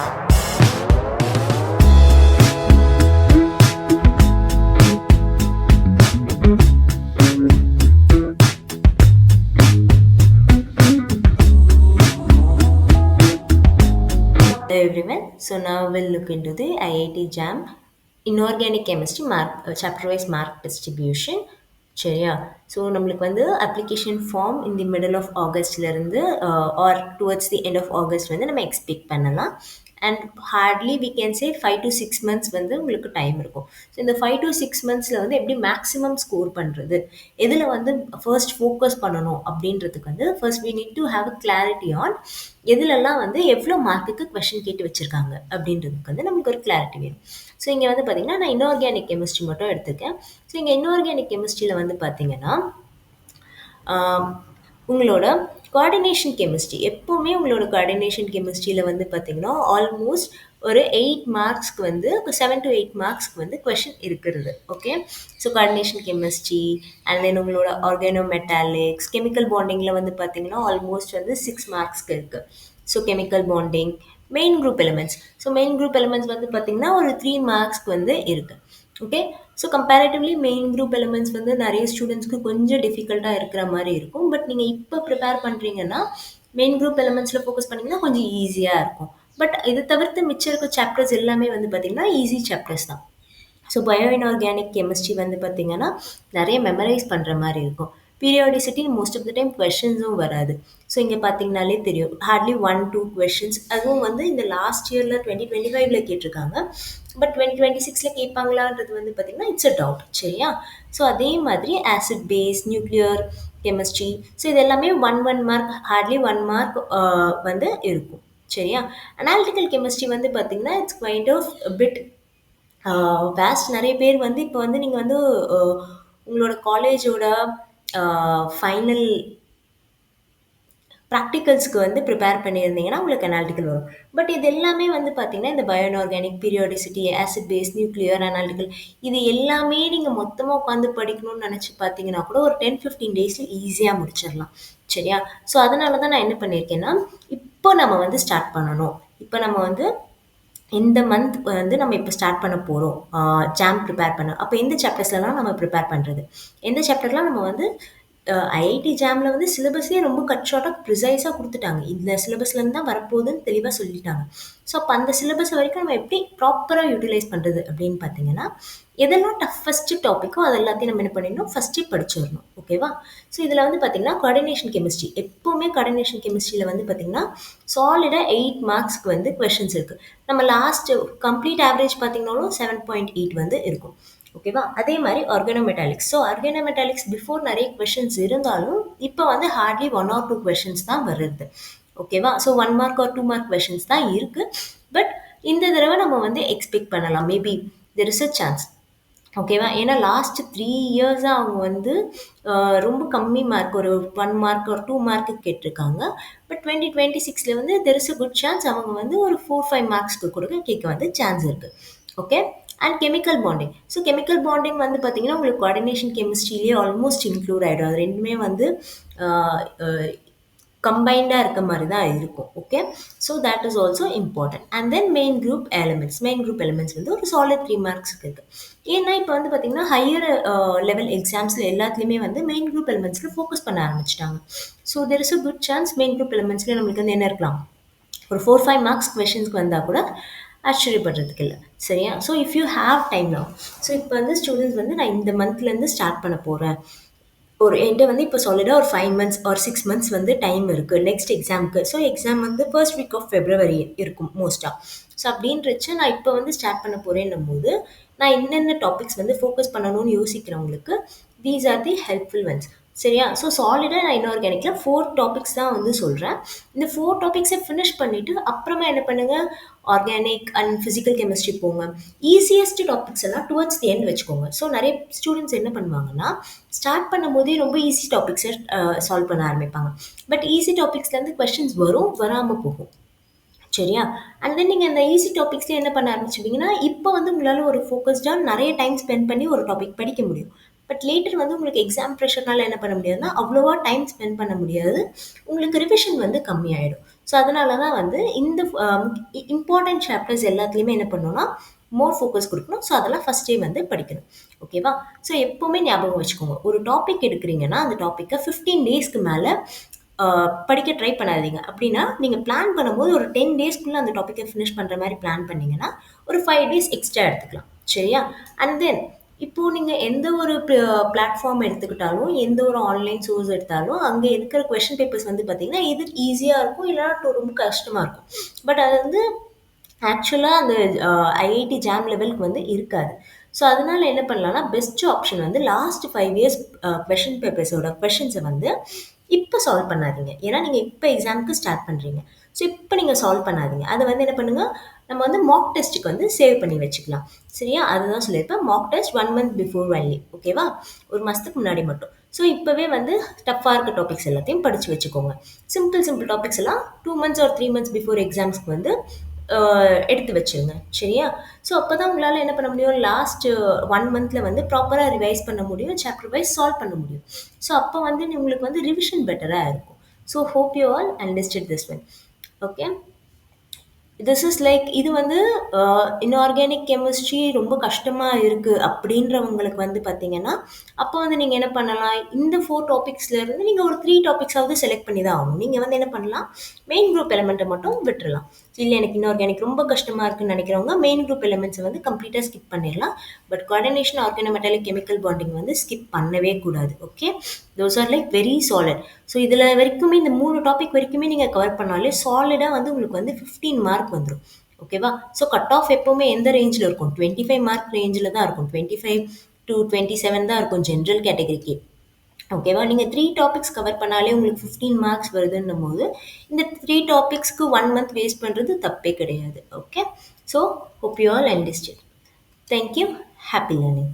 Hello everyone. So now we'll look into the IIT JAM Inorganic Chemistry chapter wise mark distribution. சரியா? So நம்மளுக்கு வந்து application form இந்த middle of ஆகஸ்ட்லேருந்து or towards the end of August வந்து நம்ம expect பண்ணலாம். And hardly we can say 5 to 6 months வந்து உங்களுக்கு டைம் இருக்கும். ஸோ இந்த 5 to 6 monthsல வந்து எப்படி மேக்ஸிமம் ஸ்கோர் பண்ணுறது, எதில் வந்து ஃபர்ஸ்ட் ஃபோக்கஸ் பண்ணணும் அப்படின்றதுக்கு வந்து first we need to have a clarity on எதுலெல்லாம் வந்து எவ்வளோ மார்க்குக்கு கொஷின் கேட்டு வச்சுருக்காங்க அப்படின்றதுக்கு வந்து நமக்கு ஒரு கிளாரிட்டி வேணும். ஸோ இங்கே வந்து பார்த்தீங்கன்னா நான் இன்ஆர்கானிக் கெமிஸ்ட்ரி மட்டும் எடுத்துக்கேன். ஸோ இங்கே இன்ஆர்கானிக் கெமிஸ்ட்ரியில் வந்து பார்த்தீங்கன்னா உங்களோட கோஆர்டினேஷன் கெமிஸ்ட்ரி எப்போவுமே உங்களோட கோஆர்டினேஷன் கெமிஸ்ட்ரியில் வந்து பார்த்தீங்கன்னா ஆல்மோஸ்ட் ஒரு 8 மார்க்ஸ்க்கு வந்து 7 to 8 மார்க்ஸ்க்கு வந்து கொஷின் இருக்கிறது. Okay, so coordination chemistry and then உங்களோட ஆர்கானோமெட்டாலிக்ஸ் கெமிக்கல் பாண்டிங்கில் வந்து பார்த்தீங்கன்னா ஆல்மோஸ்ட் வந்து 6 மார்க்ஸ்க்கு இருக்குது. So chemical bonding main group elements, so main group elements வந்து பார்த்தீங்கன்னா ஒரு 3 மார்க்ஸ்க்கு வந்து இருக்குது. Okay, so comparatively main group elements வந்து நிறைய ஸ்டூடெண்ட்ஸ்க்கு கொஞ்சம் டிஃபிகல்ட்டாக இருக்கிற மாதிரி இருக்கும். பட் நீங்கள் இப்போ ப்ரிப்பேர் பண்ணுறீங்கன்னா மெயின் குரூப் எலிமெண்ட்ஸில் ஃபோக்கஸ் பண்ணிங்கன்னா கொஞ்சம் ஈஸியாக இருக்கும். பட் இது தவிர்த்து மிச்சம் இருக்க சாப்டர்ஸ் எல்லாமே வந்து பார்த்திங்கன்னா ஈஸி சாப்டர்ஸ் தான். ஸோ பயோ இன்ஆர்கானிக் கெமிஸ்ட்ரி வந்து பார்த்திங்கன்னா நிறைய மெமரைஸ் பண்ணுற மாதிரி இருக்கும். Periodicity most of the time கொஷின்ஸும் வராது. ஸோ இங்கே பார்த்தீங்கனாலே தெரியும் ஹார்ட்லி 1-2 கொஷின்ஸ், அதுவும் வந்து இந்த லாஸ்ட் இயரில் 2025 கேட்டிருக்காங்க. பட் 2026 கேட்பாங்களான்றது வந்து பார்த்திங்கன்னா இட்ஸ் அ டவுட். சரியா? ஸோ அதே மாதிரி acid base nuclear chemistry, so இது எல்லாமே 1 மார்க் ஹார்ட்லி 1 மார்க் வந்து இருக்கும். சரியா? அனாலிட்டிக்கல் கெமிஸ்ட்ரி வந்து பார்த்திங்கன்னா it's kind of bit waste. நிறைய பேர் வந்து இப்போ வந்து நீங்கள் வந்து உங்களோட காலேஜோட ஃபைனல் ப்ராக்டிகல்ஸ்க்கு வந்து ப்ரிப்பேர் பண்ணியிருந்தீங்கன்னா உங்களுக்கு அனாலிட்டிக்கல் வரும். பட் இது எல்லாமே வந்து பார்த்தீங்கன்னா இந்த bio inorganic periodicity acid base nuclear analytical இது எல்லாமே நீங்கள் மொத்தமாக உட்காந்து படிக்கணும்னு நினச்சி பார்த்தீங்கன்னா கூட ஒரு 10-15 டேஸில் ஈஸியாக முடிச்சிடலாம். சரியா? ஸோ அதனால தான் நான் என்ன பண்ணியிருக்கேன்னா இப்போ நம்ம வந்து ஸ்டார்ட் பண்ணணும். இப்போ நம்ம வந்து இந்த மந்த் வந்து நம்ம இப்போ ஸ்டார்ட் பண்ண போகிறோம் ஜாம் ப்ரிப்பேர் பண்ண. அப்போ எந்த சாப்டர்ஸ்லாம் நம்ம ப்ரிப்பேர் பண்ணுறது, எந்த சாப்டர்லாம் நம்ம வந்து ஐஐடி ஜாமில் வந்து சிலபஸே ரொம்ப கட் ஷார்ட்டாக ப்ரிசைஸாக கொடுத்துட்டாங்க. இந்த சிலபஸ்லேருந்து தான் வரப்போகுதுன்னு தெளிவாக சொல்லிட்டாங்க. ஸோ அப்போ அந்த சிலபஸ் வரைக்கும் நம்ம எப்படி ப்ராப்பராக யூட்டிலைஸ் பண்ணுறது அப்படின்னு பார்த்தீங்கன்னா எதெல்லாம் டஃபஸ்ட்டு டாப்பிக்கோ அது எல்லாத்தையும் நம்ம என்ன பண்ணிடணும் ஃபஸ்ட்டு படிச்சிடணும். ஓகேவா? ஸோ இதில் வந்து பார்த்திங்கன்னா கோஆர்டினேஷன் கெமிஸ்ட்ரி எப்போவுமே கோஆர்டினேஷன் கெமிஸ்ட்ரியில் வந்து பார்த்திங்கன்னா சாலிடாக 8 மார்க்ஸ்க்கு வந்து கொஷின்ஸ் இருக்குது. நம்ம லாஸ்ட்டு கம்ப்ளீட் ஆவரேஜ் பார்த்திங்கனாலும் 7.8 வந்து இருக்கும். ஓகேவா? அதே மாதிரி ஆர்கானோமெட்டாலிக்ஸ், ஸோ ஆர்கானோமெட்டாலிக்ஸ் பிஃபோர் நிறைய கொஷின்ஸ் இருந்தாலும் இப்போ வந்து ஹார்ட்லி 1 or 2 கொஷின்ஸ் தான் வருது. ஓகேவா? So 1 mark or 2 mark questions தான் இருக்குது. பட் இந்த தடவை நம்ம வந்து எக்ஸ்பெக்ட் பண்ணலாம் maybe there is a chance. ஓகேவா? ஏன்னா லாஸ்ட் 3 இயர்ஸாக அவங்க வந்து ரொம்ப கம்மி மார்க் ஒரு 1 மார்க் or 2 மார்க்கு கேட்டிருக்காங்க. பட் 2026 வந்து there is a good chance அவங்க வந்து ஒரு 4-5 மார்க்ஸ்க்கு கூட கேட்க வந்து சான்ஸ் இருக்குது. Okay, and chemical bonding, so chemical bonding வந்து பார்த்தீங்கன்னா உங்களுக்கு கோஆர்டினேஷன் கெமிஸ்ட்ரியிலே ஆல்மோஸ்ட் இன்க்ளூட் ஆகிடும். அது ரெண்டுமே வந்து கம்பைண்டாக இருக்க மாதிரி தான் இருக்கும். Okay, so that is also important. And then main group elements வந்து ஒரு சாலிட் 3 மார்க்ஸ்க்கு இருக்குது. ஏன்னா இப்போ வந்து பார்த்தீங்கன்னா ஹையர் லெவல் எக்ஸாம்ஸில் எல்லாத்துலேயுமே வந்து மெயின் குரூப் எலிமெண்ட்ஸில் ஃபோக்கஸ் பண்ண ஆரம்பிச்சிட்டாங்க. So there is a good chance main group எலிமெண்ட்ஸில் நம்மளுக்கு வந்து என்ன இருக்கலாம், ஒரு 4-5 மார்க்ஸ் கொஷின்ஸ்க்கு வந்தால் கூட ஆச்சரியப்படுறதுக்கு இல்லை. சரியா? So if you have time now, so இப்போ வந்து ஸ்டூடெண்ட்ஸ் வந்து நான் இந்த மந்த்லேருந்து ஸ்டார்ட் பண்ண போகிறேன், ஒரு என்கிட்ட வந்து இப்போ சாலிடாக ஒரு 5 months or 6 months வந்து டைம் இருக்குது நெக்ஸ்ட் எக்ஸாமுக்கு. ஸோ எக்ஸாம் வந்து ஃபர்ஸ்ட் வீக் ஆஃப் ஃபெப்ரவரி இருக்கும் மோஸ்ட்டாக. ஸோ அப்படின்றச்சு நான் இப்போ வந்து ஸ்டார்ட் பண்ண போகிறேன்னும் போது நான் என்னென்ன டாபிக்ஸ் வந்து ஃபோக்கஸ் பண்ணணும்னு யோசிக்கிறவங்களுக்கு these are the helpful ones. சரியா? ஸோ சாலிடாக நான் இன்ஆர்கானிக்கில் 4 டாபிக்ஸ் தான் வந்து சொல்கிறேன். இந்த 4 டாபிக்ஸை ஃபினிஷ் பண்ணிவிட்டு அப்புறமா என்ன பண்ணுங்கள், ஆர்கானிக் அண்ட் ஃபிசிக்கல் கெமிஸ்ட்ரி போங்க. ஈஸியஸ்ட் டாபிக்ஸ் எல்லாம் டுவர்ட்ஸ் தி எண்ட் வச்சுக்கோங்க. ஸோ நிறைய ஸ்டூடெண்ட்ஸ் என்ன பண்ணுவாங்கன்னா ஸ்டார்ட் பண்ணும் போதே ரொம்ப ஈஸி டாபிக்ஸை சால்வ் பண்ண ஆரம்பிப்பாங்க. பட் ஈஸி டாபிக்ஸ்லேருந்து கொஸ்டின்ஸ் வரும், வராமல் போகும். சரியா? அண்ட் தென் நீங்கள் இந்த ஈஸி டாபிக்ஸ்லேயே என்ன பண்ண ஆரம்பிச்சிட்டிங்கன்னா இப்போ வந்து உங்களால் ஒரு ஃபோக்கஸ்டாக நிறைய டைம் ஸ்பெண்ட் பண்ணி ஒரு டாபிக் படிக்க முடியும். பட் லேட்டர் வந்து உங்களுக்கு எக்ஸாம் ப்ரெஷர்னால என்ன பண்ண முடியாதுன்னா அவ்வளோவா டைம் ஸ்பெண்ட் பண்ண முடியாது, உங்களுக்கு ரிவிஷன் வந்து கம்மியாயிடும். ஸோ அதனால தான் வந்து இந்த இம்பார்ட்டன்ட் சாப்டர்ஸ் எல்லாத்துலேயுமே என்ன பண்ணணும்னா மோர் ஃபோக்கஸ் கொடுக்கணும். ஸோ அதெல்லாம் ஃபஸ்ட்டே வந்து படிக்கணும். ஓகேவா? ஸோ எப்போவுமே ஞாபகம் வச்சுக்கோங்க. ஒரு டாபிக் எடுக்கிறீங்கன்னா அந்த டாப்பிக்கை 15 டேஸ்க்கு மேலே படிக்க ட்ரை பண்ணாதீங்க. அப்படின்னா நீங்கள் பிளான் பண்ணும்போது ஒரு 10 டேஸ்க்குள்ளே அந்த டாப்பிக்கை ஃபினிஷ் பண்ணுற மாதிரி பிளான் பண்ணீங்கன்னா ஒரு 5 டேஸ் எக்ஸ்ட்ரா எடுத்துக்கலாம். சரியா? அண்ட் தென் இப்போ நீங்க எந்த ஒரு பிளாட்ஃபார்ம் எடுத்துக்கிட்டாலும், எந்த ஒரு ஆன்லைன் சோர்ஸ் எடுத்தாலும், அங்க இருக்கிற கொஸ்டின் பேப்பர்ஸ் வந்து பார்த்தீங்கன்னா, எதிர் ஈஸியா இருக்கும், இல்லன்னா ரொம்ப கஷ்டமா இருக்கும். பட் அது வந்து ஆக்சுவலா அந்த ஐஐடி ஜாம் லெவலுக்கு வந்து இருக்காது. ஸோ அதனால என்ன பண்ணலாம்னா, பெஸ்ட் ஆப்ஷன் வந்து லாஸ்ட் 5 இயர்ஸ் கொஸ்டின் பேப்பர்ஸோட கொஸ்டின்ஸை வந்து இப்போ சால்வ் பண்ணாதீங்க. ஏன்னா நீங்க இப்போ எக்ஸாம்க்கு ஸ்டார்ட் பண்றீங்க. ஸோ இப்போ நீங்க சால்வ் பண்ணாதீங்க. அதை வந்து என்ன பண்ணுங்க, நம்ம வந்து மாக் டெஸ்ட்டுக்கு வந்து சேவ் பண்ணி வச்சுக்கலாம். சரியா? அதுதான் சொல்லியிருப்பேன். Mach test 1 month before only. ஓகேவா? ஒரு மாசத்துக்கு முன்னாடி மட்டும். ஸோ இப்போவே வந்து டஃப்பாக இருக்க டாபிக்ஸ் எல்லாத்தையும் படிச்சு வச்சுக்கோங்க. சிம்பிள் சிம்பிள் டாபிக்ஸ் எல்லாம் 2 மந்த்ஸ் ஆர் 3 மந்த்ஸ் பிஃபோர் எக்ஸாம்ஸ்க்கு வந்து எடுத்து வச்சிருங்க. சரியா? ஸோ அப்பதான் உங்களால என்ன பண்ண முடியும், லாஸ்ட் 1 மந்த்ல வந்து ப்ராப்பரா ரிவைஸ் பண்ண முடியும். சாப்டர் வைஸ் சால்வ் பண்ண முடியும். ஸோ அப்போ வந்து உங்களுக்கு வந்து ரிவிஷன் பெட்டரா இருக்கும். So hope you all understood this one. Okay. This is like இது வந்து இன்ஆர்கானிக் கெமிஸ்ட்ரி ரொம்ப கஷ்டமாக இருக்குது அப்படின்றவங்களுக்கு வந்து பார்த்தீங்கன்னா, அப்போ வந்து நீங்கள் என்ன பண்ணலாம், இந்த 4 டாபிக்ஸ்லேருந்து நீங்கள் ஒரு 3 டாபிக்ஸாவது செலக்ட் பண்ணி தான் ஆகணும். நீங்கள் வந்து என்ன பண்ணலாம், மெயின் குரூப் எலமெண்ட்டை மட்டும் விட்டுறலாம். இல்லை எனக்கு இன்ஆர்கானிக் ரொம்ப கஷ்டமாக இருக்குன்னு நினைக்கிறவங்க மெயின் குரூப் எலமெண்ட்ஸை வந்து கம்ப்ளீட்டாக ஸ்கிப் பண்ணிடலாம். பட் கோஆர்டினேஷன் ஆர்கானோமெட்டாலிக் கெமிக்கல் பாண்டிங் வந்து ஸ்கிப் பண்ணவே கூடாது. Okay, those are like very solid. So இதில் வரைக்குமே இந்த 3 டாபிக் வரைக்குமே நீங்கள் கவர் பண்ணாலே சாலிடாக வந்து உங்களுக்கு வந்து 15 மார்க் வந்துடும். ஓகேவா? ஸோ கட் ஆஃப் எப்போவுமே எந்த ரேஞ்சில் இருக்கும், 25 மார்க் ரேஞ்சில் தான் இருக்கும். 25 to 27 தான் இருக்கும் ஜென்ரல் கேட்டகரிக்கு. ஓகேவா? நீங்கள் 3 டாபிக்ஸ் கவர் பண்ணாலே உங்களுக்கு 15 மார்க்ஸ் வருதுன்னும் போது இந்த 3 டாபிக்ஸ்க்கு 1 மந்த் வேஸ்ட் பண்ணுறது தப்பே கிடையாது. Okay, so hope you all understand. Thank you. Happy learning.